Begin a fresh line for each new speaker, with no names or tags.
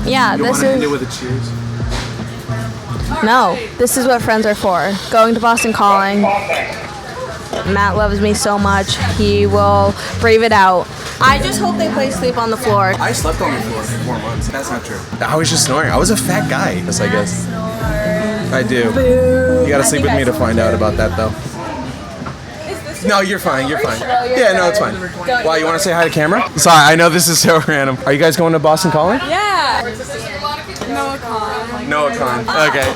Yeah,
You
this
want to end it
is...
with a cheers?
No, this is what friends are for. Going to Boston Calling. Matt loves me so much. He will brave it out. I just hope they play Sleep on the Floor.
I slept on the floor for 4 months. That's not true. I was just snoring. I was a fat guy, yes, I guess. I do. You gotta sleep with me to find out about that, though. No, you're fine. You're fine. Yeah, no, it's fine. Why, you want to say hi to camera? Sorry, I know this is so random. Are you guys going to Boston Calling?
Yeah. Noah Khan.
Noah Khan. Okay.